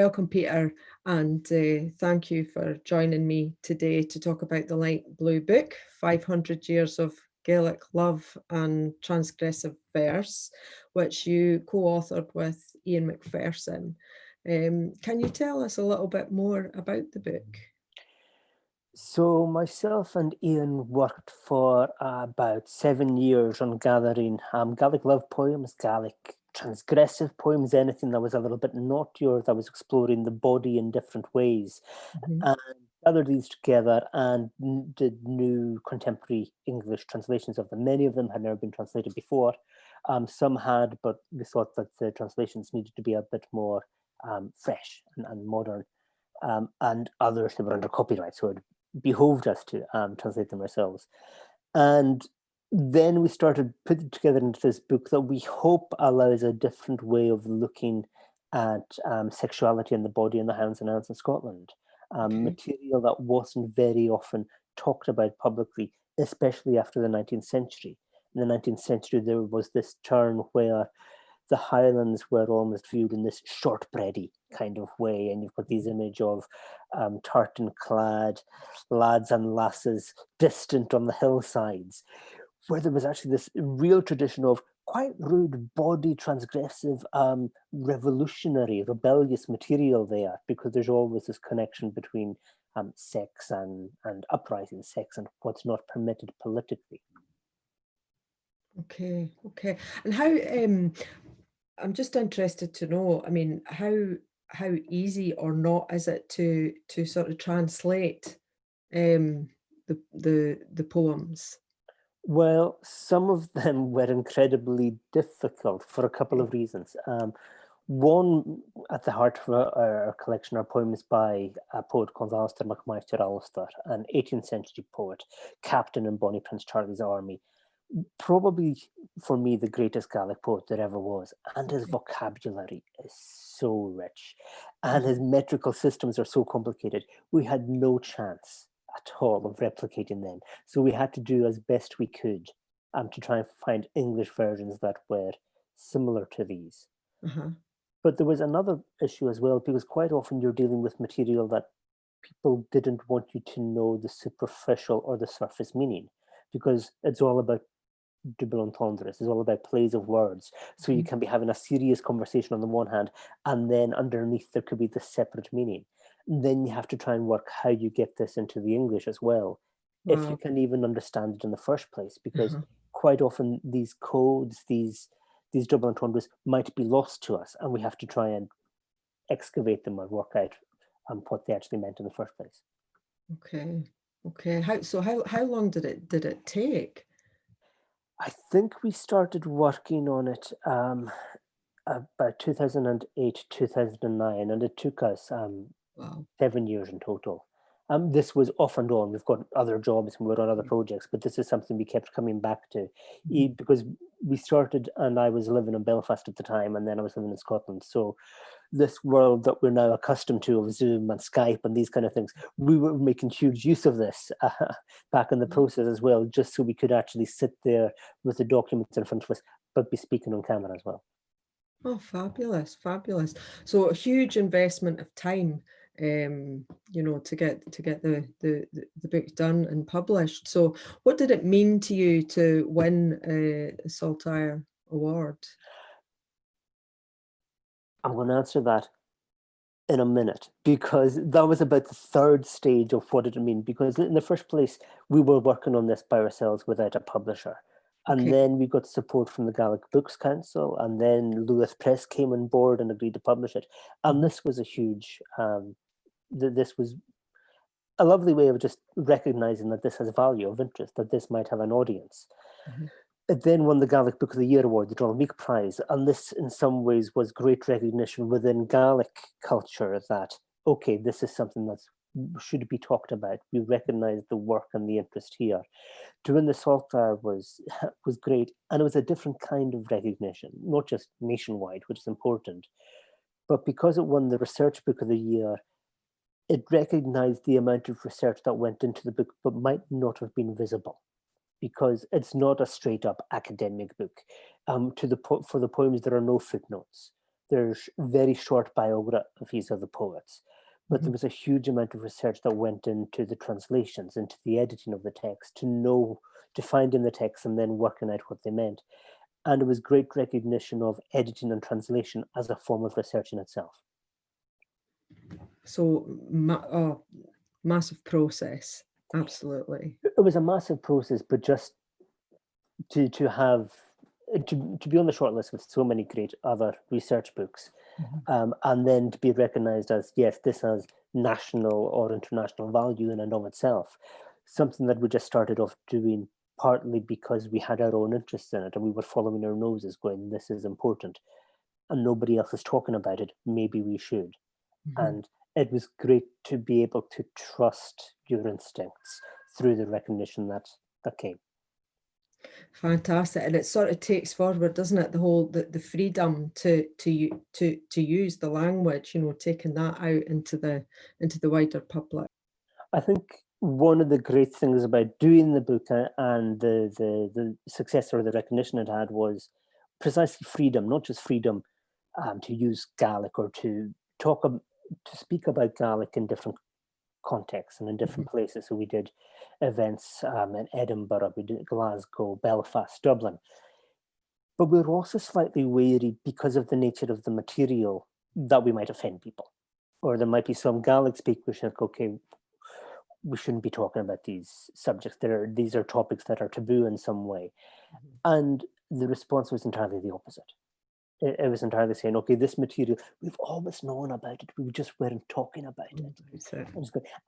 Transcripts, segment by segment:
Welcome, Peter, and thank you for joining me today to talk about the Light Blue Book, 500 Years of Gaelic Love and Transgressive Verse, which you co-authored with Ian Macpherson. Can you tell us a little bit more about the book? So myself and Ian worked for about 7 years on gathering Gaelic love poems, Gaelic transgressive poems, anything that was a little bit naughtier, that was exploring the body in different ways, and gathered these together and did new contemporary English translations of them. Many of them had never been translated before. Some had, but we thought that the translations needed to be a bit more fresh and modern. And others that were under copyright, so it behoved us to translate them ourselves. And then we started putting together into this book that we hope allows a different way of looking at sexuality and the body in the Highlands and Islands in Scotland. Material that wasn't very often talked about publicly, especially after the 19th century. In the 19th century, there was this turn where the Highlands were almost viewed in this shortbready kind of way, and you've got these image of tartan-clad lads and lasses distant on the hillsides, where there was actually this real tradition of quite rude, body transgressive, revolutionary, rebellious material there, because there's always this connection between sex and uprising, sex and what's not permitted politically. Okay. And how, I'm just interested to know, I mean, how easy or not is it to sort of translate the poems? Well, some of them were incredibly difficult for a couple of reasons. One, at the heart of our collection are poems by a poet called Alistair MacMaster, an 18th century poet, captain in Bonnie Prince Charlie's army. Probably, for me, the greatest Gaelic poet there ever was. And his vocabulary is so rich. And his metrical systems are so complicated. We had no chance at all of replicating them. So we had to do as best we could to try and find English versions that were similar to these. But there was another issue as well, because quite often you're dealing with material that people didn't want you to know the superficial or the surface meaning, because it's all about double entendres, it's all about plays of words. So you can be having a serious conversation on the one hand, and then underneath there could be this separate meaning. And then you have to try and work how you get this into the English as well, if you can even understand it in the first place, because quite often these codes, these double entendres might be lost to us, and we have to try and excavate them or work out what they actually meant in the first place. Okay. How long did it take? I think we started working on it about 2008, 2009, and it took us 7 years in total. This was off and on. We've got other jobs and we're on other projects, but this is something we kept coming back to because we started, and I was living in Belfast at the time, and then I was living in Scotland. So this world that we're now accustomed to of Zoom and Skype and these kind of things, we were making huge use of this back in the process as well, just so we could actually sit there with the documents in front of us, but be speaking on camera as well. Oh, fabulous. So a huge investment of time, to get the book done and published. So what did it mean to you to win a Saltire award? I'm going to answer that in a minute, because that was about the third stage of what it mean. Because in the first place, we were working on this by ourselves without a publisher. And then we got support from the Gaelic Books Council, and then Laureate Press came on board and agreed to publish it. And this was a huge, this was a lovely way of just recognizing that this has value of interest, that this might have an audience. It then won the Gaelic Book of the Year award, the Donald Meek Prize, and this in some ways was great recognition within Gaelic culture that, okay, this is something that should be talked about. We recognize the work and the interest here. To win the Saltire was great, and it was a different kind of recognition, not just nationwide, which is important, but because it won the Research Book of the Year, it recognized the amount of research that went into the book, but might not have been visible, because it's not a straight up academic book. For the poems, there are no footnotes. there's very short biographies of the poets, but there was a huge amount of research that went into the translations, into the editing of the text, to find in the text and then working out what they meant. And it was great recognition of editing and translation as a form of research in itself. So massive process, absolutely. It was a massive process, but just to be on the short list with so many great other research books, and then to be recognized as, yes, this has national or international value in and of itself, something that we just started off doing partly because we had our own interest in it and we were following our noses going, this is important, and nobody else is talking about it, maybe we should. And it was great to be able to trust your instincts through the recognition that came. Fantastic. And it sort of takes forward, doesn't it, the whole the freedom to use the language, taking that out into the wider public. I think one of the great things about doing the book and the success or the recognition it had was precisely freedom, not just freedom to use Gaelic or to speak about Gaelic in different contexts and in different places. So we did events in Edinburgh, we did Glasgow, Belfast, Dublin. But we were also slightly wary because of the nature of the material that we might offend people. Or there might be some Gaelic speakers who think, okay, we shouldn't be talking about these subjects. These are topics that are taboo in some way. And the response was entirely the opposite. It was entirely saying, okay, this material, we've always known about it, we just weren't talking about it.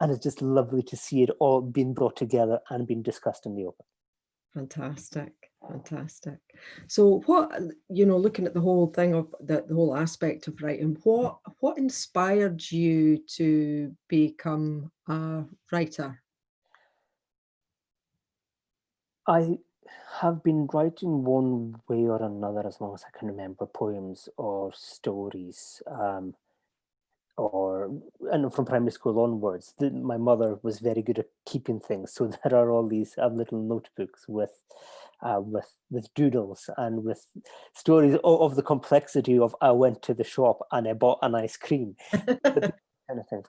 And it's just lovely to see it all being brought together and being discussed in the open. Fantastic. So what, looking at the whole thing of the whole aspect of writing, what inspired you to become a writer? I have been writing one way or another as long as I can remember, poems or stories, and from primary school onwards. My mother was very good at keeping things, so there are all these little notebooks with doodles and with stories of the complexity of I went to the shop and I bought an ice cream, kind of things.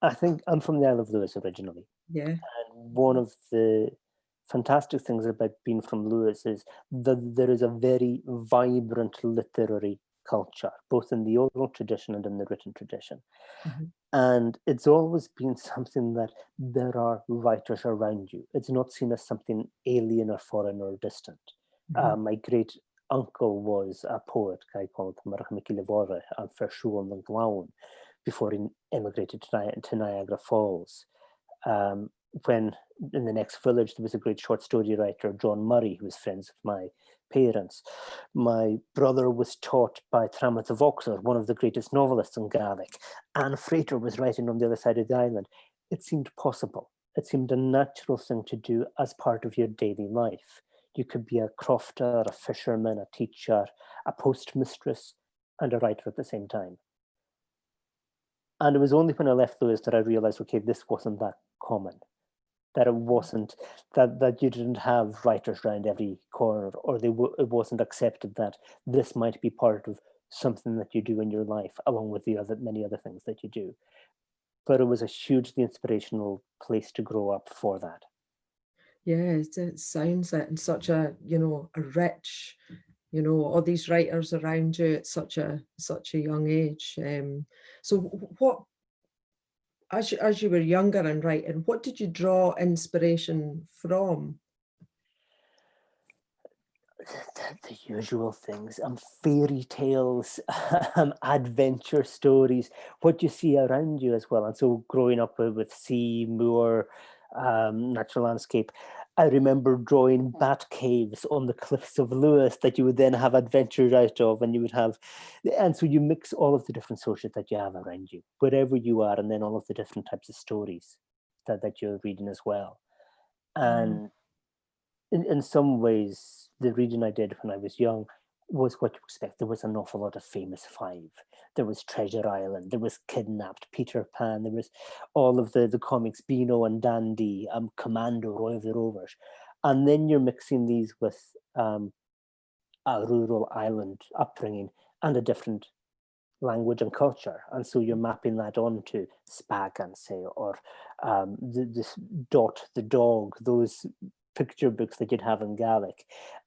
I think I'm from the Isle of Lewis originally. Yeah. And one of the fantastic things about being from Lewis is that there is a very vibrant literary culture, both in the oral tradition and in the written tradition. And it's always been something that there are writers around you. It's not seen as something alien or foreign or distant. My great uncle was a poet, a guy called Pàdraig MacAoidh, and Fershul and Glawn, before he emigrated to Niagara Falls. When in the next village there was a great short story writer, John Murray, who was friends of my parents. My brother was taught by Tramet of Oxford, one of the greatest novelists in Gaelic. Anne Frater was writing on the other side of the island. It seemed possible. It seemed a natural thing to do as part of your daily life. You could be a crofter, a fisherman, a teacher, a postmistress, and a writer at the same time. And it was only when I left Lewis that I realized, okay, this wasn't that common. That it wasn't, that you didn't have writers around every corner, or it wasn't accepted that this might be part of something that you do in your life, along with the many other things that you do. But it was a hugely inspirational place to grow up for that. Yeah, it sounds it, and such a rich, all these writers around you at such a young age. So what, as you were younger and writing, what did you draw inspiration from? The usual things, fairy tales, adventure stories, what you see around you as well. And so growing up with sea, moor, natural landscape, I remember drawing bat caves on the cliffs of Lewis that you would then have adventures out of, and so you mix all of the different sources that you have around you, wherever you are, and then all of the different types of stories that you're reading as well. And in some ways, the reading I did when I was young was what you expect. There was an awful lot of famous five. There was Treasure Island, there was Kidnapped, Peter Pan, there was all of the comics, Beano and Dandy, Commando, Roy of the Rovers. And then you're mixing these with a rural island upbringing, and a different language and culture. And so you're mapping that onto Spagan, say, or this Dot, the dog, those picture books that you'd have in Gaelic,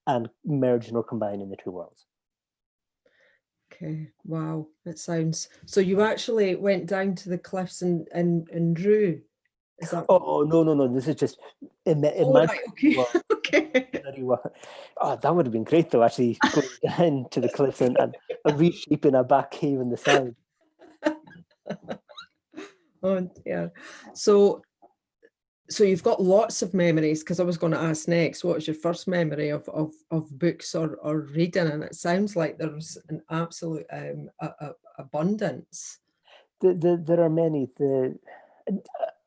and merging or combining the two worlds. Okay, wow, it sounds... So you actually went down to the cliffs in Rue, is that... Oh, no, this is just Oh, imagine. right, okay, okay. Oh, that would have been great though, actually going down to the cliffs and reshaping a back cave in the side. Oh dear. So you've got lots of memories, because I was going to ask next, what was your first memory of books or reading? And it sounds like there's an absolute abundance. There are many.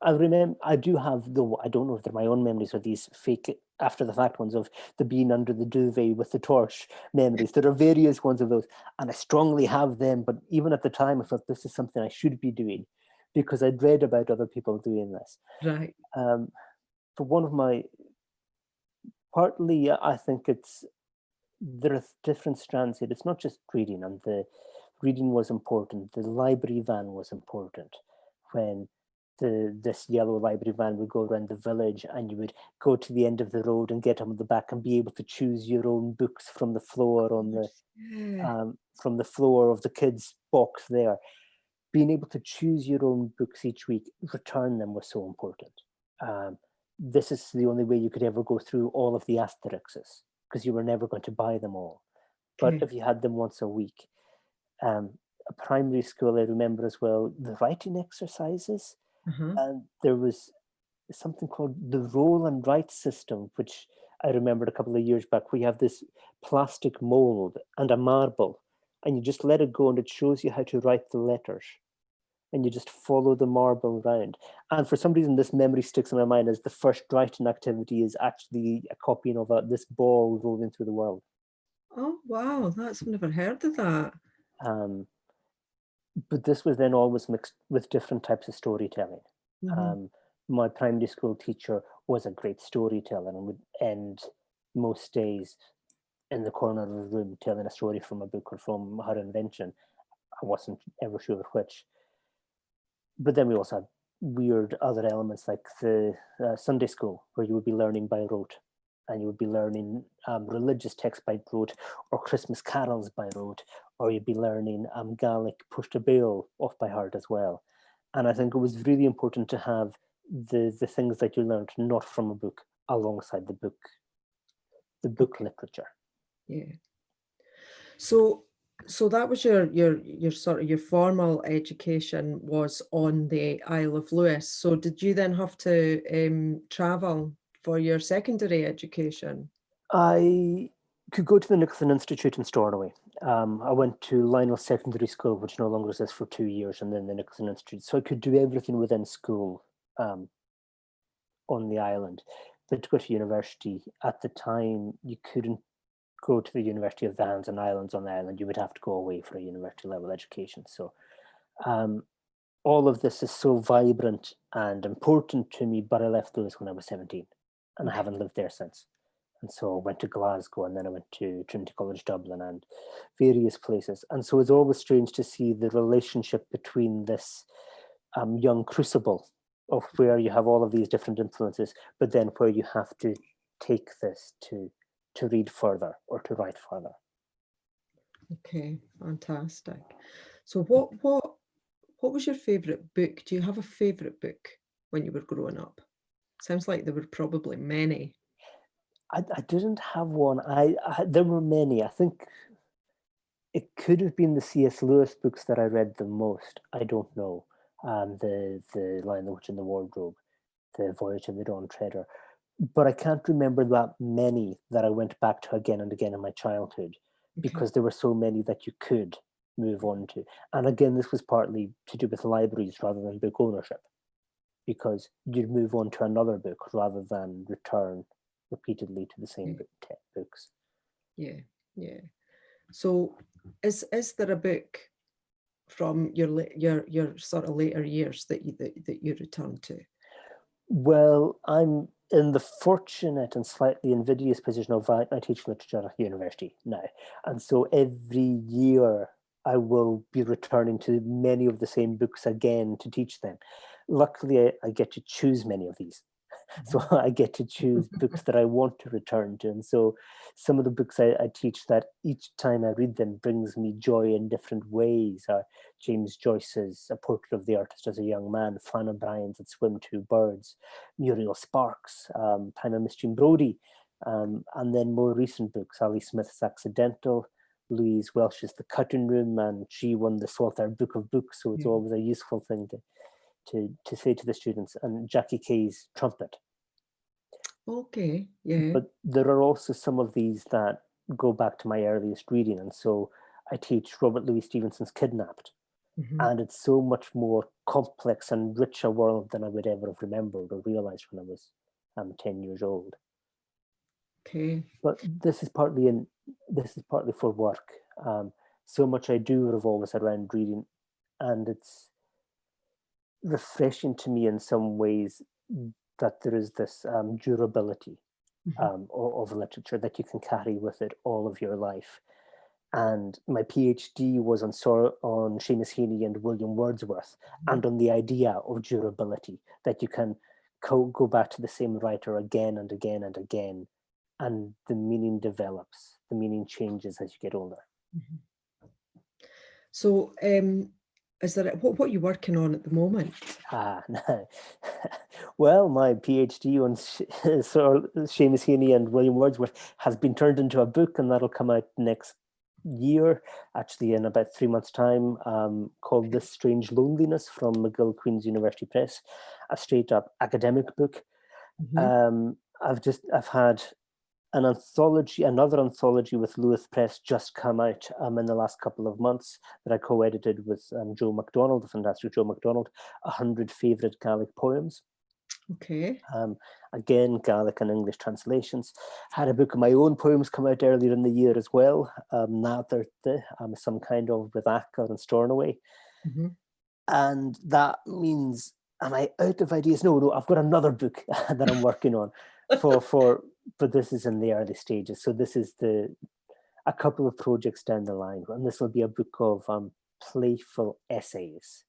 I remember, I do have, though I don't know if they're my own memories or these fake after the fact ones of the being under the duvet with the torch memories. There are various ones of those, and I strongly have them. But even at the time, I thought this is something I should be doing because I'd read about other people doing this. Right. For one of my, partly, I think there are different strands here. It's not just reading, and the reading was important. The library van was important when this yellow library van would go around the village, and you would go to the end of the road and get on the back and be able to choose your own books from the floor from the floor of the kids' box there. Being able to choose your own books each week, return them was so important. This is the only way you could ever go through all of the asterisks, because you were never going to buy them all. But Okay. if you had them once a week, a primary school, I remember as well, the writing exercises. Uh-huh. And there was something called the roll and write system, which I remembered a couple of years back. We have this plastic mold and a marble, and you just let it go and it shows you how to write the letters. And you just follow the marble around. And for some reason, this memory sticks in my mind as the first writing activity is actually a copying of this ball rolling through the world. Oh, wow, I've never heard of that. But this was then always mixed with different types of storytelling. Mm-hmm. My primary school teacher was a great storyteller and would end most days in the corner of a room telling a story from a book or from her invention. I wasn't ever sure which. But then we also had weird other elements like the Sunday school, where you would be learning by rote, and you would be learning religious texts by rote, or Christmas carols by rote, or you'd be learning Gaelic Pushta Béal off by heart as well. And I think it was really important to have the things that you learned not from a book alongside the book literature. Yeah. So that was your sort of your formal education was on the Isle of Lewis. So did you then have to travel for your secondary education? I could go to the Nicholson Institute in Stornoway. I went to Lionel Secondary School, which no longer exists, for 2 years, and then the Nicholson Institute. So I could do everything within school on the island. But to go to university, at the time, you couldn't go to the University of the Hands and Islands on the island. You would have to go away for a university level education. So all of this is so vibrant and important to me, but I left Lewis when I was 17, and I haven't lived there since. And so I went to Glasgow, and then I went to Trinity College Dublin and various places. And so it's always strange to see the relationship between this young crucible of where you have all of these different influences, but then where you have to take this to read further or to write further. Okay, fantastic. So what was your favorite book? Do you have a favorite book when you were growing up? Sounds like there were probably many. I didn't have one. There were many. I think it could have been the C.S. Lewis books that I read the most. I don't know. The Lion, the Witch, and the Wardrobe, the Voyage of the Dawn Treader. But I can't remember that many that I went back to again and again in my childhood, because there were so many that you could move on to. And again, this was partly to do with libraries rather than book ownership, because you'd move on to another book rather than return repeatedly to the same books. Yeah, yeah. So is there a book from your sort of later years that you return to? Well, I'm in the fortunate and slightly invidious position of I teach literature at university now. And so every year I will be returning to many of the same books again to teach them. Luckily, I get to choose many of these. So I get to choose books that I want to return to. And so some of the books I teach that each time I read them brings me joy in different ways are James Joyce's A Portrait of the Artist as a Young Man, Flann O'Brien's At Swim Two Birds, Muriel Sparks, Time and Miss Brodie, and then more recent books, Ali Smith's Accidental, Louise Welsh's The Cutting Room, and she won the Saltire Book of Books, so it's always a useful thing to say to the students, and Jackie Kay's Trumpet. Okay, yeah. But there are also some of these that go back to my earliest reading, and so I teach Robert Louis Stevenson's Kidnapped, and it's so much more complex and richer world than I would ever have remembered or realized when I was 10 years old. Okay. But this is partly for work. So much I do revolves around reading, and it's refreshing to me in some ways that there is this durability of literature that you can carry with it all of your life. And my PhD was on Seamus Heaney and William Wordsworth, and on the idea of durability, that you can go back to the same writer again and again and again, and the meaning develops, the meaning changes as you get older. So is there what are you working on at the moment? No. Well, my PhD on Seamus Heaney and William Wordsworth has been turned into a book, and that'll come out next year, actually in about 3 months' time, called This Strange Loneliness from McGill Queen's University Press, a straight-up academic book. I've had another anthology with Lewis Press just come out in the last couple of months that I co-edited with Joe MacDonald, the fantastic Joe MacDonald, 100 Favourite Gaelic Poems. Okay. Again, Gaelic and English translations. Had a book of my own poems come out earlier in the year as well. Some kind of with Acker and Stornoway. And that means, am I out of ideas? No, I've got another book that I'm working on but this is in the early stages. So this is a couple of projects down the line, and this will be a book of playful essays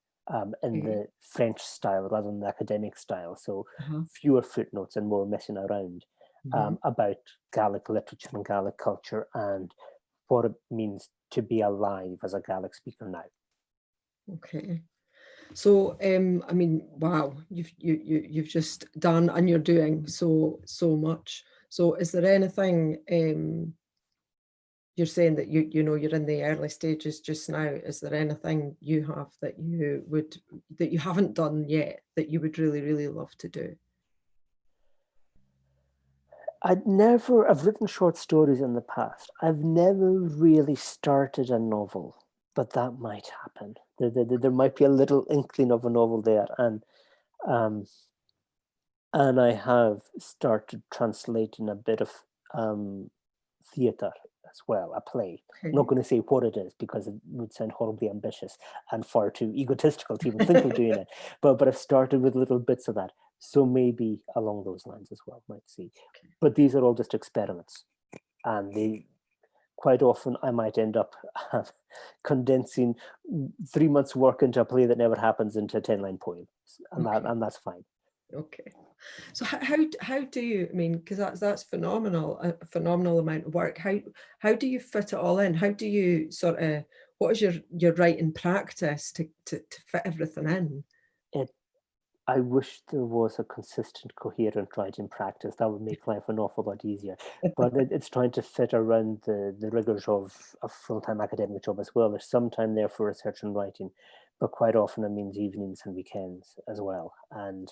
in the French style rather than the academic style. So fewer footnotes and more messing around about Gaelic literature and Gaelic culture and what it means to be alive as a Gaelic speaker now. Okay. So I mean, wow, you've just done and you're doing so much. So is there anything you're saying that you're in the early stages just now? Is there anything you have that you haven't done yet that you would really love to do? I've written short stories in the past. I've never really started a novel, but that might happen. There might be a little inkling of a novel there, and I have started translating a bit of theatre as well, a play. I'm not going to say what it is because it would sound horribly ambitious and far too egotistical to even think of doing it. But I've started with little bits of that. So maybe along those lines as well, might see. But these are all just experiments. And quite often I might end up condensing 3 months' work into a play that never happens into a 10-line poem. And that's fine. Okay. So how do you, I mean, because that's phenomenal, a phenomenal amount of work. How do you fit it all in? How do you what is your writing practice to fit everything in? I wish there was a consistent, coherent writing practice. That would make life an awful lot easier. But it's trying to fit around the rigors of a full-time academic job as well. There's some time there for research and writing, but quite often it means evenings and weekends as well. And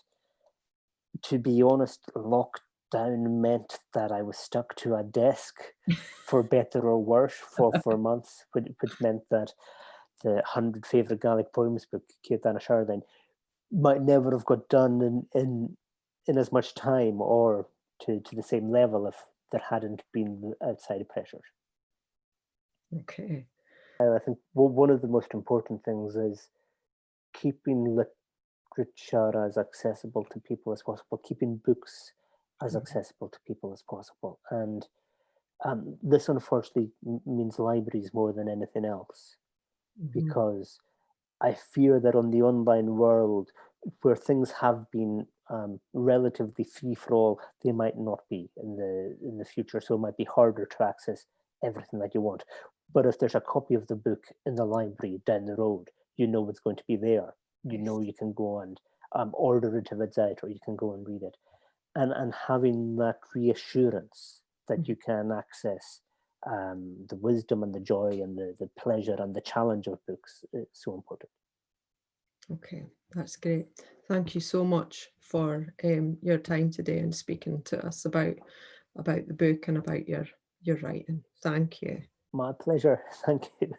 to be honest, lockdown meant that I was stuck to a desk for better or worse for months, which meant that the 100 Favourite Gaelic Poems book, Keith Anasharden, might never have got done in as much time or to the same level if there hadn't been outside pressures. Okay. I think one of the most important things is keeping literature as accessible to people as possible, keeping books as accessible to people as possible. And this unfortunately means libraries more than anything else. because I fear that on the online world, where things have been relatively free for all, they might not be in the future. So it might be harder to access everything that you want. But if there's a copy of the book in the library down the road, you know it's going to be there. You know you can go and order it if it's out, or you can go and read it. And having that reassurance that you can access the wisdom and the joy and the pleasure and the challenge of books is so important. Okay, that's great. Thank you so much for your time today and speaking to us about the book and about your writing. Thank you. My pleasure. Thank you.